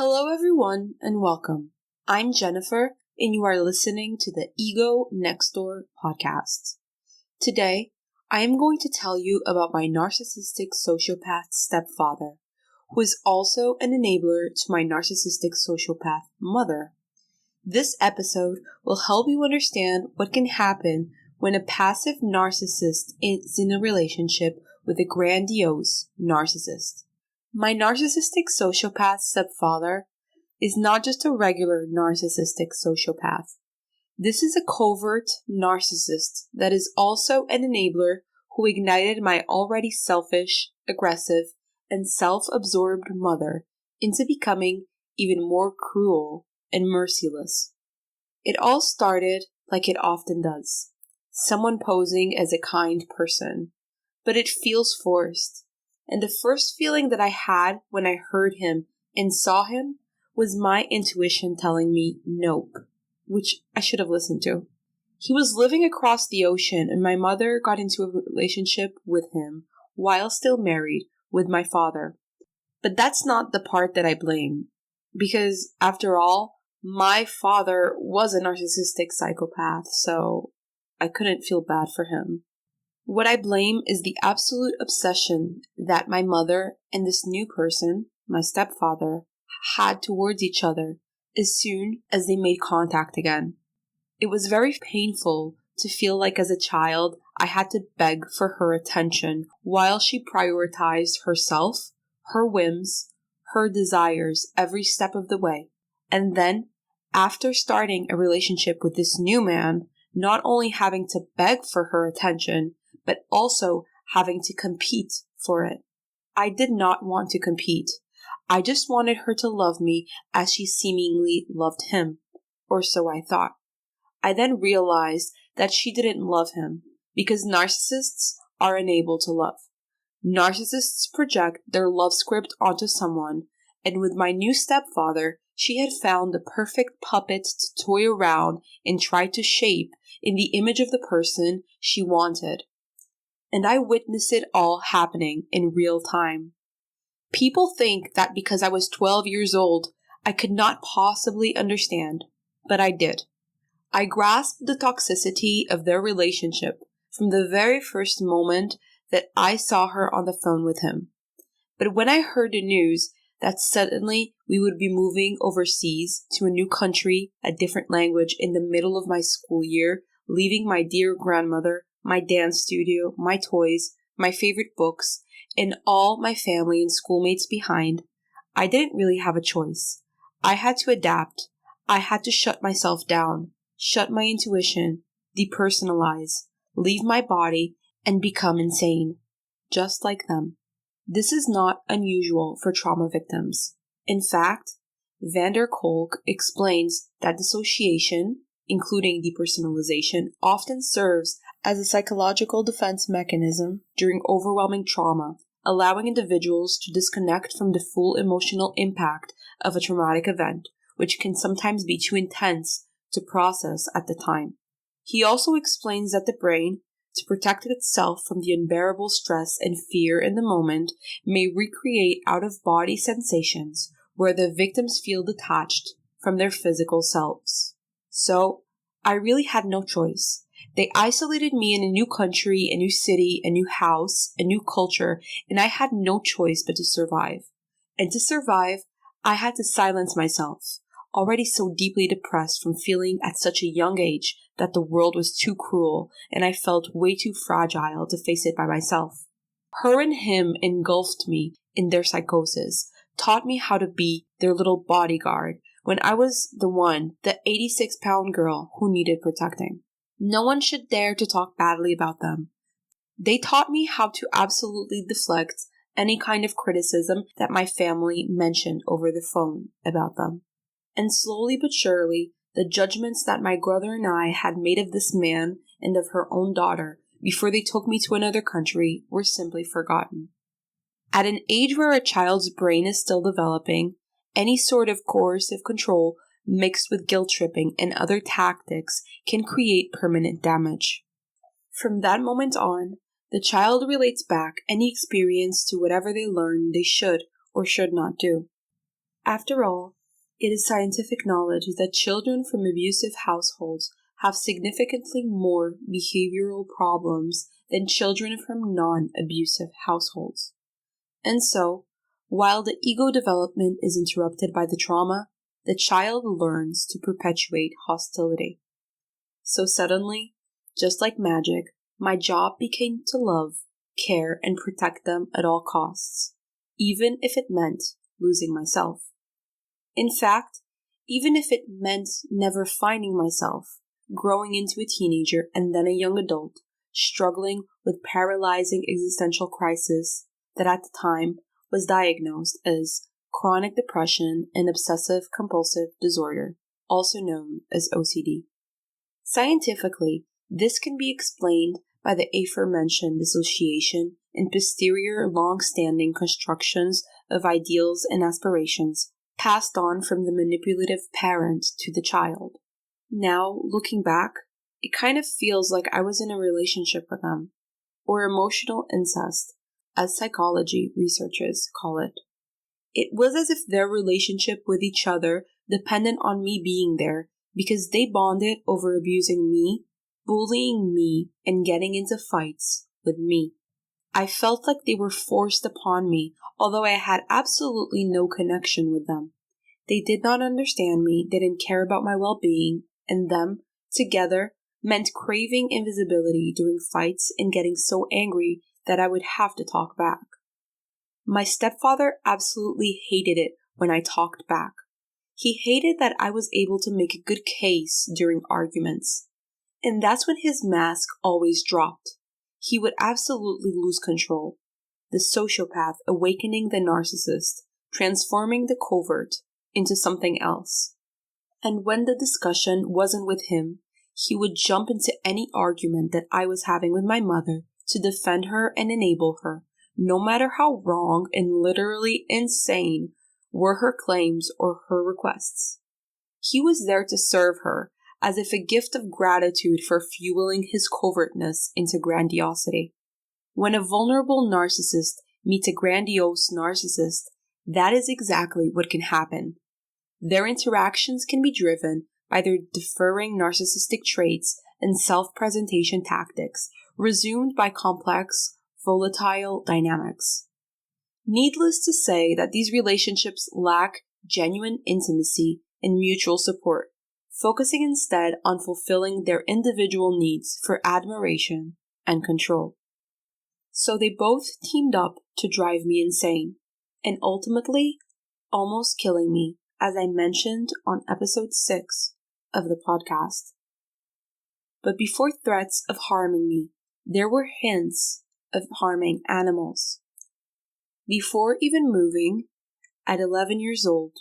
Hello everyone and welcome. I'm Jennifer and you are listening to the Ego Next Door podcast. Today, I am going to tell you about my narcissistic sociopath stepfather, who is also an enabler to my narcissistic sociopath mother. This episode will help you understand what can happen when a passive narcissist is in a relationship with a grandiose narcissist. My narcissistic sociopath stepfather is not just a regular narcissistic sociopath. This is a covert narcissist that is also an enabler who ignited my already selfish, aggressive, and self-absorbed mother into becoming even more cruel and merciless. It all started like it often does, someone posing as a kind person, but it feels forced. And the first feeling that I had when I heard him and saw him was my intuition telling me nope, which I should have listened to. He was living across the ocean and my mother got into a relationship with him while still married with my father. But that's not the part that I blame, because after all, my father was a narcissistic psychopath, so I couldn't feel bad for him. What I blame is the absolute obsession that my mother and this new person, my stepfather, had towards each other as soon as they made contact again. It was very painful to feel like as a child I had to beg for her attention while she prioritized herself, her whims, her desires every step of the way. And then, after starting a relationship with this new man, not only having to beg for her attention, but also having to compete for it. I did not want to compete. I just wanted her to love me as she seemingly loved him, or so I thought. I then realized that she didn't love him, because narcissists are unable to love. Narcissists project their love script onto someone, and with my new stepfather, she had found the perfect puppet to toy around and try to shape in the image of the person she wanted. And I witnessed it all happening in real time. People think that because I was 12 years old, I could not possibly understand, but I did. I grasped the toxicity of their relationship from the very first moment that I saw her on the phone with him. But when I heard the news that suddenly we would be moving overseas to a new country, a different language in the middle of my school year, leaving my dear grandmother, my dance studio, my toys, my favorite books, and all my family and schoolmates behind, I didn't really have a choice. I had to adapt. I had to shut myself down, shut my intuition, depersonalize, leave my body, and become insane, just like them. This is not unusual for trauma victims. In fact, van der Kolk explains that dissociation, including depersonalization, often serves as a psychological defense mechanism during overwhelming trauma, allowing individuals to disconnect from the full emotional impact of a traumatic event, which can sometimes be too intense to process at the time. He also explains that the brain, to protect itself from the unbearable stress and fear in the moment, may recreate out-of-body sensations where the victims feel detached from their physical selves. So, I really had no choice. They isolated me in a new country, a new city, a new house, a new culture, and I had no choice but to survive. And to survive, I had to silence myself, already so deeply depressed from feeling at such a young age that the world was too cruel and I felt way too fragile to face it by myself. Her and him engulfed me in their psychosis, taught me how to be their little bodyguard when I was the 86-pound girl who needed protecting. No one should dare to talk badly about them. They taught me how to absolutely deflect any kind of criticism that my family mentioned over the phone about them. And slowly but surely, the judgments that my brother and I had made of this man and of her own daughter before they took me to another country were simply forgotten. At an age where a child's brain is still developing, any sort of coercive control mixed with guilt tripping and other tactics can create permanent damage. From that moment on, the child relates back any experience to whatever they learn they should or should not do. After all, it is scientific knowledge that children from abusive households have significantly more behavioral problems than children from non-abusive households. And so, while the ego development is interrupted by the trauma, the child learns to perpetuate hostility. So suddenly, just like magic, my job became to love, care, and protect them at all costs, even if it meant losing myself. In fact, even if it meant never finding myself, growing into a teenager and then a young adult, struggling with paralyzing existential crisis that at the time was diagnosed as chronic depression and obsessive compulsive disorder, also known as OCD. Scientifically, this can be explained by the aforementioned dissociation and posterior long-standing constructions of ideals and aspirations passed on from the manipulative parent to the child. Now, looking back, it kind of feels like I was in a relationship with them, or emotional incest, as psychology researchers call it. It was as if their relationship with each other depended on me being there because they bonded over abusing me, bullying me, and getting into fights with me. I felt like they were forced upon me, although I had absolutely no connection with them. They did not understand me, didn't care about my well-being, and them, together, meant craving invisibility during fights and getting so angry that I would have to talk back. My stepfather absolutely hated it when I talked back. He hated that I was able to make a good case during arguments. And that's when his mask always dropped. He would absolutely lose control. The sociopath awakening the narcissist, transforming the covert into something else. And when the discussion wasn't with him, he would jump into any argument that I was having with my mother to defend her and enable her, no matter how wrong and literally insane were her claims or her requests. He was there to serve her, as if a gift of gratitude for fueling his covertness into grandiosity. When a vulnerable narcissist meets a grandiose narcissist, that is exactly what can happen. Their interactions can be driven by their differing narcissistic traits and self-presentation tactics, resumed by complex, volatile dynamics. Needless to say that these relationships lack genuine intimacy and mutual support, focusing instead on fulfilling their individual needs for admiration and control. So they both teamed up to drive me insane, and ultimately almost killing me, as I mentioned on episode 6 of the podcast. But before threats of harming me, there were hints of harming animals. Before even moving, at 11 years old,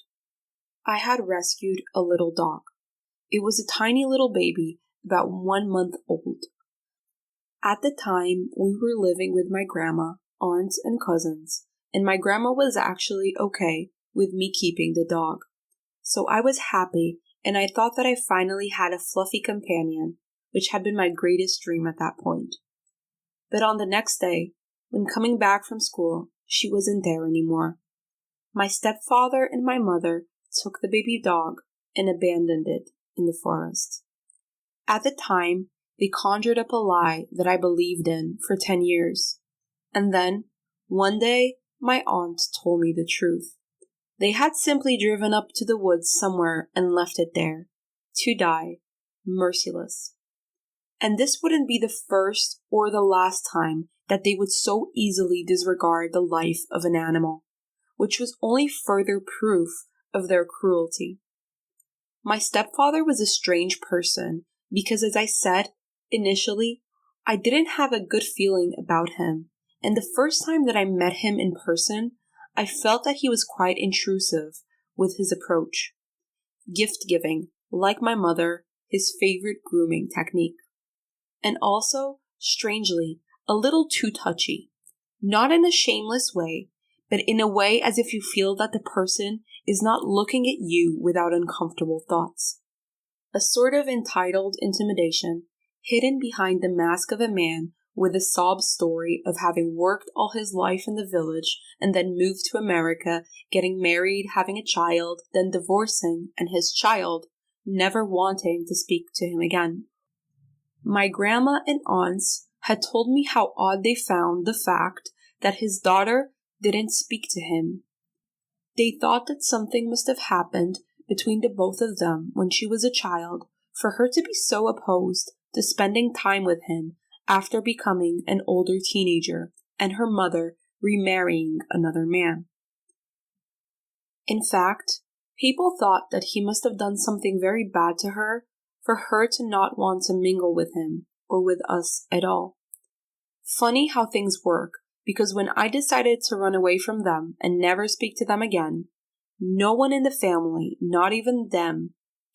I had rescued a little dog. It was a tiny little baby, about 1 month old. At the time, we were living with my grandma, aunts, and cousins, and my grandma was actually okay with me keeping the dog. So I was happy, and I thought that I finally had a fluffy companion, which had been my greatest dream at that point. But on the next day, when coming back from school, she wasn't there anymore. My stepfather and my mother took the baby dog and abandoned it in the forest. At the time, they conjured up a lie that I believed in for 10 years. And then, one day, my aunt told me the truth. They had simply driven up to the woods somewhere and left it there, to die, merciless. And this wouldn't be the first or the last time that they would so easily disregard the life of an animal, which was only further proof of their cruelty. My stepfather was a strange person because, as I said, initially, I didn't have a good feeling about him, and the first time that I met him in person, I felt that he was quite intrusive with his approach. Gift-giving, like my mother, his favorite grooming technique. And also, strangely, a little too touchy. Not in a shameless way, but in a way as if you feel that the person is not looking at you without uncomfortable thoughts. A sort of entitled intimidation, hidden behind the mask of a man with a sob story of having worked all his life in the village and then moved to America, getting married, having a child, then divorcing, and his child never wanting to speak to him again. My grandma and aunts had told me how odd they found the fact that his daughter didn't speak to him. They thought that something must have happened between the both of them when she was a child for her to be so opposed to spending time with him after becoming an older teenager and her mother remarrying another man. In fact, people thought that he must have done something very bad to her for her to not want to mingle with him or with us at all. Funny how things work, because when I decided to run away from them and never speak to them again, no one in the family, not even them,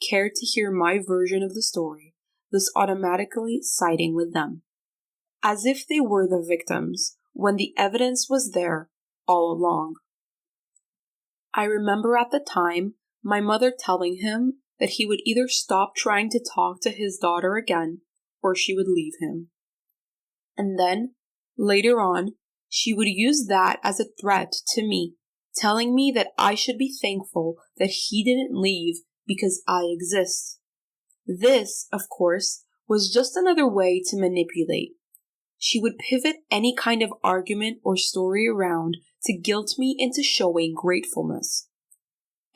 cared to hear my version of the story, thus automatically siding with them. As if they were the victims, when the evidence was there all along. I remember at the time my mother telling him that he would either stop trying to talk to his daughter again or she would leave him. And then, later on, she would use that as a threat to me, telling me that I should be thankful that he didn't leave because I exist. This, of course, was just another way to manipulate. She would pivot any kind of argument or story around to guilt me into showing gratefulness.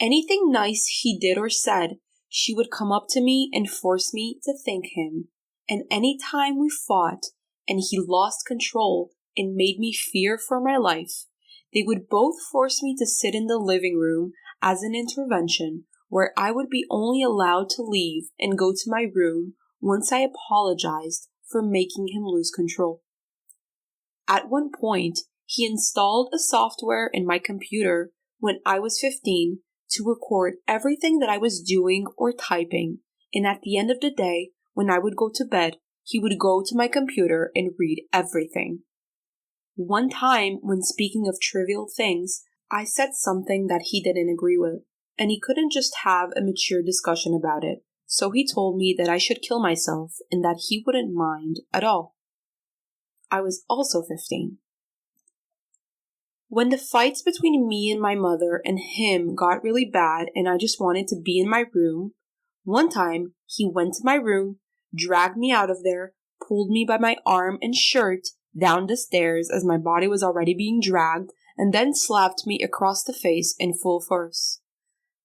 Anything nice he did or said, she would come up to me and force me to thank him. And any time we fought and he lost control and made me fear for my life, they would both force me to sit in the living room as an intervention where I would be only allowed to leave and go to my room once I apologized for making him lose control. At one point, he installed a software in my computer when I was 15 to record everything that I was doing or typing, and at the end of the day, when I would go to bed, he would go to my computer and read everything. One time, when speaking of trivial things, I said something that he didn't agree with, and he couldn't just have a mature discussion about it, so he told me that I should kill myself and that he wouldn't mind at all. I was also 15. When the fights between me and my mother and him got really bad and I just wanted to be in my room, one time he went to my room, dragged me out of there, pulled me by my arm and shirt down the stairs as my body was already being dragged, and then slapped me across the face in full force.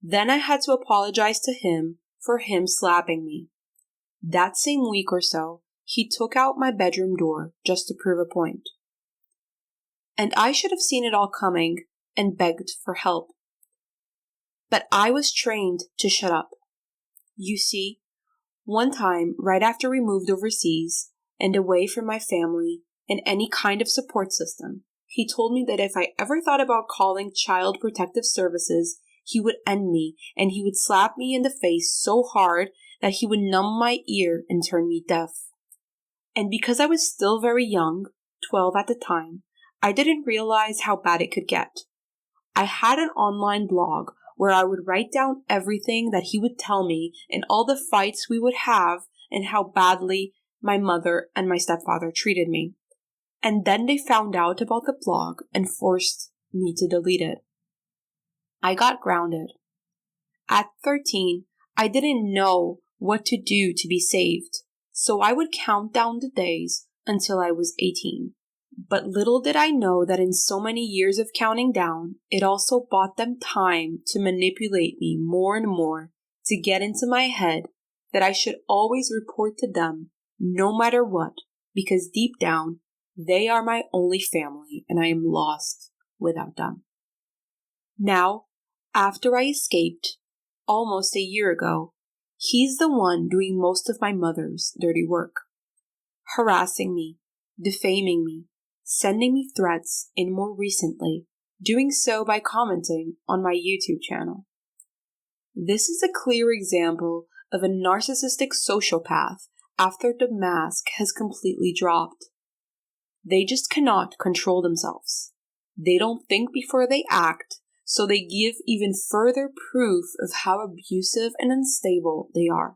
Then I had to apologize to him for him slapping me. That same week or so, he took out my bedroom door just to prove a point. And I should have seen it all coming and begged for help. But I was trained to shut up. You see, one time, right after we moved overseas and away from my family and any kind of support system, he told me that if I ever thought about calling Child Protective Services, he would end me and he would slap me in the face so hard that he would numb my ear and turn me deaf. And because I was still very young, 12 at the time, I didn't realize how bad it could get. I had an online blog where I would write down everything that he would tell me and all the fights we would have and how badly my mother and my stepfather treated me. And then they found out about the blog and forced me to delete it. I got grounded. At 13, I didn't know what to do to be saved, so I would count down the days until I was 18. But little did I know that in so many years of counting down, it also bought them time to manipulate me more and more to get into my head that I should always report to them no matter what, because deep down, they are my only family and I am lost without them. Now, after I escaped, almost a year ago, he's the one doing most of my mother's dirty work. Harassing me, defaming me, sending me threats, and more recently, doing so by commenting on my YouTube channel. This is a clear example of a narcissistic sociopath after the mask has completely dropped. They just cannot control themselves. They don't think before they act, so they give even further proof of how abusive and unstable they are.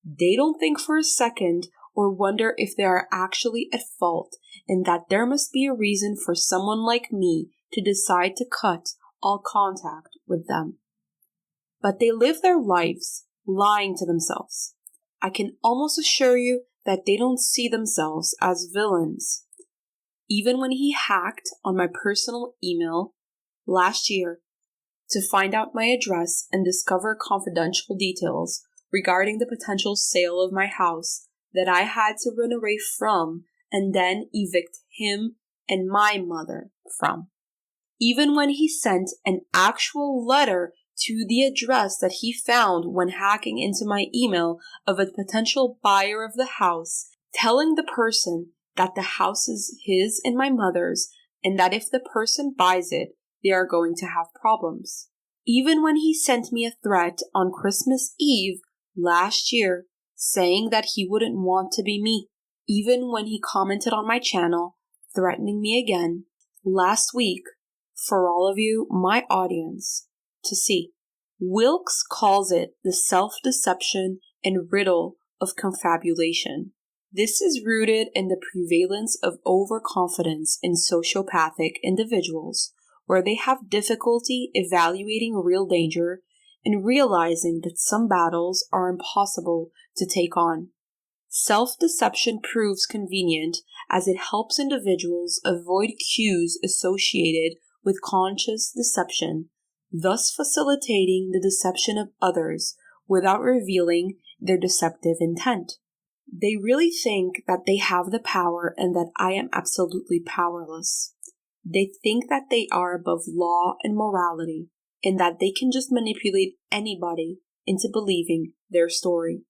They don't think for a second or wonder if they are actually at fault and that there must be a reason for someone like me to decide to cut all contact with them. But they live their lives lying to themselves. I can almost assure you that they don't see themselves as villains. Even when he hacked on my personal email last year to find out my address and discover confidential details regarding the potential sale of my house that I had to run away from and then evict him and my mother from. Even when he sent an actual letter to the address that he found when hacking into my email of a potential buyer of the house, telling the person that the house is his and my mother's, and that if the person buys it, they are going to have problems. Even when he sent me a threat on Christmas Eve last year, saying that he wouldn't want to be me. Even when he commented on my channel, threatening me again, last week, for all of you, my audience, to see. Wilkes calls it the self-deception and riddle of confabulation. This is rooted in the prevalence of overconfidence in sociopathic individuals, where they have difficulty evaluating real danger and realizing that some battles are impossible to take on. Self-deception proves convenient as it helps individuals avoid cues associated with conscious deception, thus facilitating the deception of others without revealing their deceptive intent. They really think that they have the power and that I am absolutely powerless. They think that they are above law and morality and that they can just manipulate anybody into believing their story.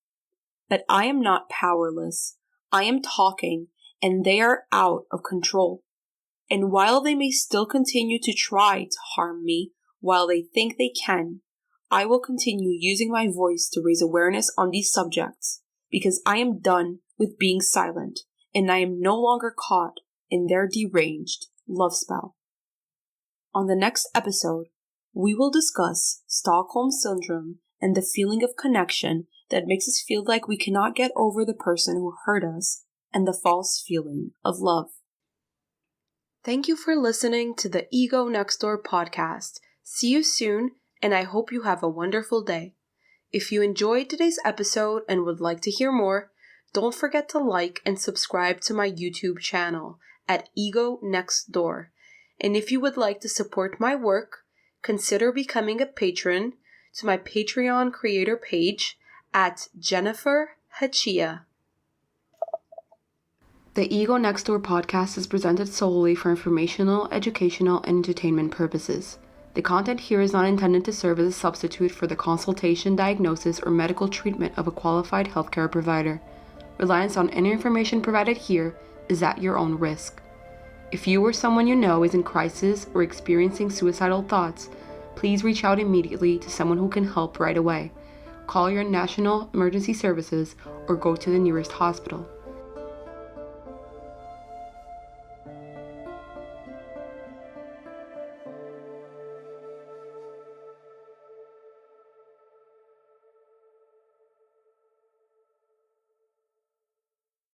But I am not powerless. I am talking and they are out of control. And while they may still continue to try to harm me while they think they can, I will continue using my voice to raise awareness on these subjects because I am done with being silent and I am no longer caught in their deranged love spell. On the next episode, we will discuss Stockholm Syndrome and the feeling of connection that makes us feel like we cannot get over the person who hurt us and the false feeling of love. Thank you for listening to the Ego Next Door podcast. See you soon, and I hope you have a wonderful day. If you enjoyed today's episode and would like to hear more, don't forget to like and subscribe to my YouTube channel at Ego Next Door. And if you would like to support my work, consider becoming a patron to my Patreon creator page at Jennifer Hachia. The Ego Next Door podcast is presented solely for informational, educational, and entertainment purposes. The content here is not intended to serve as a substitute for the consultation, diagnosis, or medical treatment of a qualified healthcare provider. Reliance on any information provided here is at your own risk. If you or someone you know is in crisis or experiencing suicidal thoughts, please reach out immediately to someone who can help right away. Call your national emergency services or go to the nearest hospital.